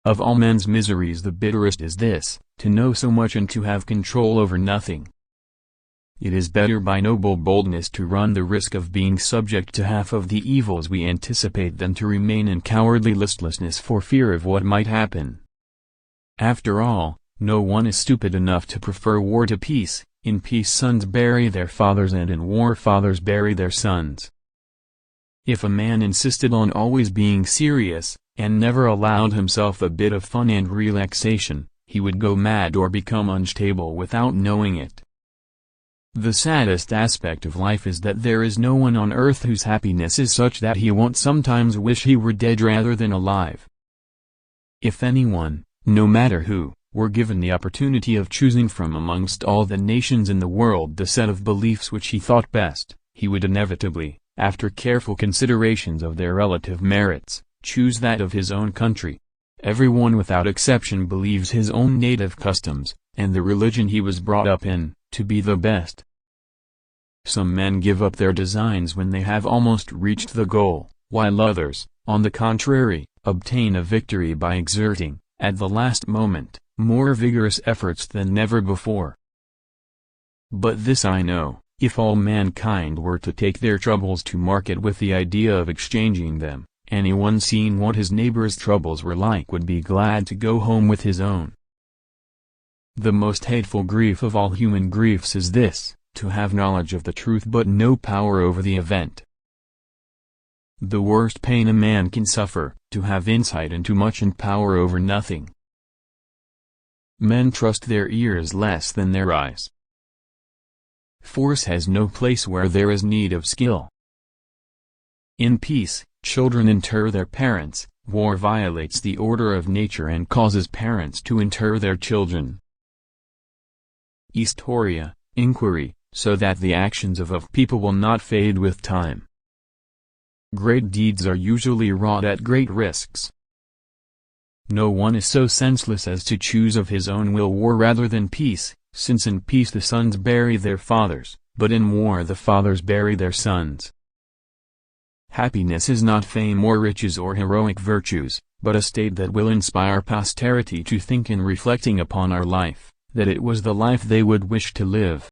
Of all men's miseries the bitterest is this, to know so much and to have control over nothing. It is better by noble boldness to run the risk of being subject to half of the evils we anticipate than to remain in cowardly listlessness for fear of what might happen. After all, no one is stupid enough to prefer war to peace. In peace sons bury their fathers and in war fathers bury their sons. If a man insisted on always being serious, and never allowed himself a bit of fun and relaxation, he would go mad or become unstable without knowing it. The saddest aspect of life is that there is no one on earth whose happiness is such that he won't sometimes wish he were dead rather than alive. If anyone, no matter who, were given the opportunity of choosing from amongst all the nations in the world the set of beliefs which he thought best, he would inevitably, after careful considerations of their relative merits, choose that of his own country. Everyone without exception believes his own native customs, and the religion he was brought up in, to be the best. Some men give up their designs when they have almost reached the goal, while others, on the contrary, obtain a victory by exerting, at the last moment, more vigorous efforts than ever before. But this I know, if all mankind were to take their troubles to market with the idea of exchanging them, anyone seeing what his neighbor's troubles were like would be glad to go home with his own. The most hateful grief of all human griefs is this, to have knowledge of the truth but no power over the event. The worst pain a man can suffer, to have insight into much and power over nothing. Men trust their ears less than their eyes. Force has no place where there is need of skill. In peace, children inter their parents, war violates the order of nature and causes parents to inter their children. Historia, inquiry, so that the actions of people will not fade with time. Great deeds are usually wrought at great risks. No one is so senseless as to choose of his own will war rather than peace, since in peace the sons bury their fathers, but in war the fathers bury their sons. Happiness is not fame or riches or heroic virtues, but a state that will inspire posterity to think in reflecting upon our life, that it was the life they would wish to live.